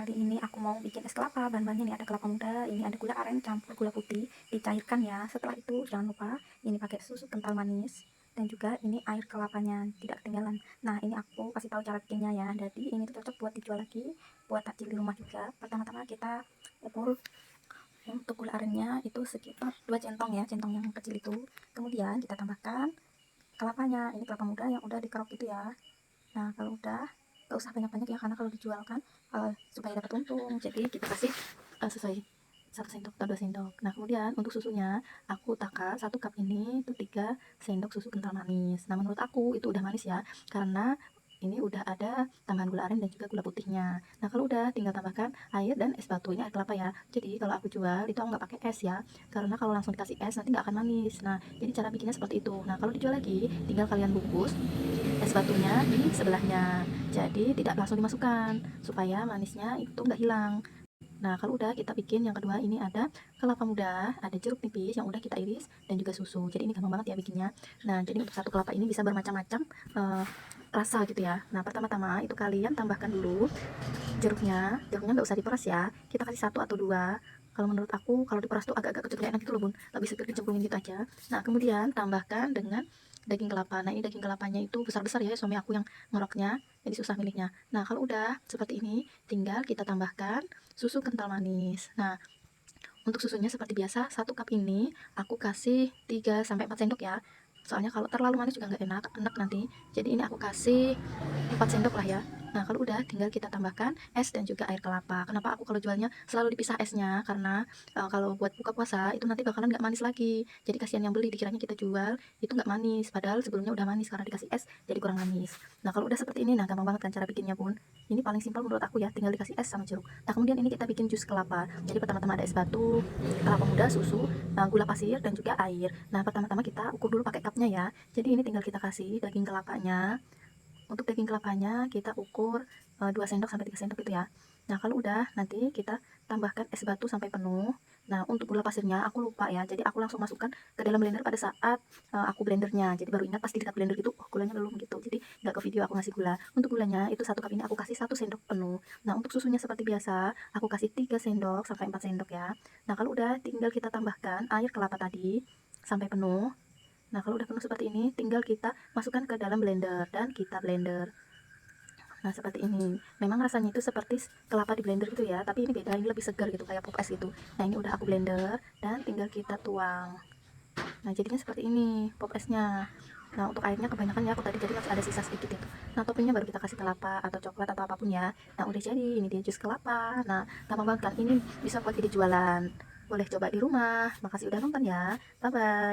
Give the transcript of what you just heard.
Kali ini aku mau bikin es kelapa. Bahan-bahannya nih ada kelapa muda, ini ada gula aren campur gula putih, dicairkan ya. Setelah itu jangan lupa ini pakai susu kental manis dan juga ini air kelapanya tidak ketinggalan. Nah, ini aku kasih tahu cara bikinnya ya. Jadi ini tuh cocok buat dijual lagi, buat takjil di rumah juga. Pertama-tama kita ukur untuk gula arennya itu sekitar 2 centong ya, centong yang kecil itu. Kemudian kita tambahkan kelapanya. Ini kelapa muda yang udah dikerok itu ya. Nah, kalau udah gak usah banyak-banyak ya, karena kalau dijual kan supaya dapat untung, jadi kita kasih sesuai 1 sendok atau 2 sendok. Nah, kemudian untuk susunya aku takar 1 cup ini itu 3 sendok susu kental manis. Nah, menurut aku itu udah manis ya, karena ini udah ada tambahan gula aren dan juga gula putihnya. Nah, kalau udah tinggal tambahkan air dan es batu, ini air kelapa ya. Jadi kalau aku jual itu aku nggak pakai es ya, karena kalau langsung dikasih es nanti nggak akan manis. Nah, jadi cara bikinnya seperti itu. Nah, kalau dijual lagi tinggal kalian bungkus es batunya di sebelahnya, jadi tidak langsung dimasukkan supaya manisnya itu nggak hilang. Nah, kalau udah kita bikin yang kedua, ini ada kelapa muda, ada jeruk nipis yang udah kita iris dan juga susu. Jadi ini gampang banget ya bikinnya. Nah, jadi untuk 1 kelapa ini bisa bermacam-macam rasa gitu ya. Nah, pertama-tama itu kalian tambahkan dulu jeruknya nggak usah diperas ya, kita kasih 1 atau 2. Kalau menurut aku kalau diperas tuh agak-agak kecoklatan gitu loh bun, lebih seger dicemplungin gitu aja. Nah, kemudian tambahkan dengan daging kelapa. Nah, ini daging kelapanya itu besar-besar ya, suami aku yang ngeroknya, jadi susah milihnya. Nah, kalau udah seperti ini tinggal kita tambahkan susu kental manis. Nah, untuk susunya seperti biasa 1 cup ini aku kasih 3 sampai 4 sendok ya, soalnya kalau terlalu manis juga nggak enak nanti. Jadi ini aku kasih 4 sendok lah ya. Nah, kalau udah tinggal kita tambahkan es dan juga air kelapa. Kenapa aku kalau jualnya selalu dipisah esnya? Karena kalau buat buka puasa itu nanti bakalan nggak manis lagi. Jadi kasihan yang beli, dikiranya kita jual itu nggak manis. Padahal sebelumnya udah manis karena dikasih es jadi kurang manis. Nah, kalau udah seperti ini, nah gampang banget kan cara bikinnya bun. Ini paling simpel menurut aku ya, tinggal dikasih es sama jeruk. Nah, kemudian ini kita bikin jus kelapa. Jadi pertama-tama ada es batu, kelapa muda, susu, gula pasir dan juga air. Nah, pertama-tama kita ukur dulu pakai cupnya ya. Jadi ini tinggal kita kasih daging kelapanya. Untuk daging kelapanya kita ukur 2 sendok sampai 3 sendok gitu ya. Nah, kalau udah nanti kita tambahkan es batu sampai penuh. Nah, untuk gula pasirnya aku lupa ya, jadi aku langsung masukkan ke dalam blender pada saat aku blendernya. Jadi baru ingat pas di dekat blender gitu, oh gulanya belum gitu. Jadi nggak ke video aku ngasih gula. Untuk gulanya itu 1 cup ini aku kasih 1 sendok penuh. Nah, untuk susunya seperti biasa aku kasih 3 sendok sampai 4 sendok ya. Nah, kalau udah tinggal kita tambahkan air kelapa tadi sampai penuh. Nah, kalau udah penuh seperti ini, tinggal kita masukkan ke dalam blender dan kita blender. Nah, seperti ini. Memang rasanya itu seperti kelapa di blender gitu ya, tapi ini beda, ini lebih segar gitu, kayak pop es gitu. Nah, ini udah aku blender dan tinggal kita tuang. Nah, jadinya seperti ini pop esnya. Nah, untuk airnya kebanyakan ya aku tadi, jadi masih ada sisa sedikit itu. Nah, toppingnya baru kita kasih kelapa atau coklat atau apapun ya. Nah, udah jadi, ini dia jus kelapa. Nah, gampang banget kan, ini bisa buat jadi jualan. Boleh coba di rumah. Makasih udah nonton ya, bye bye.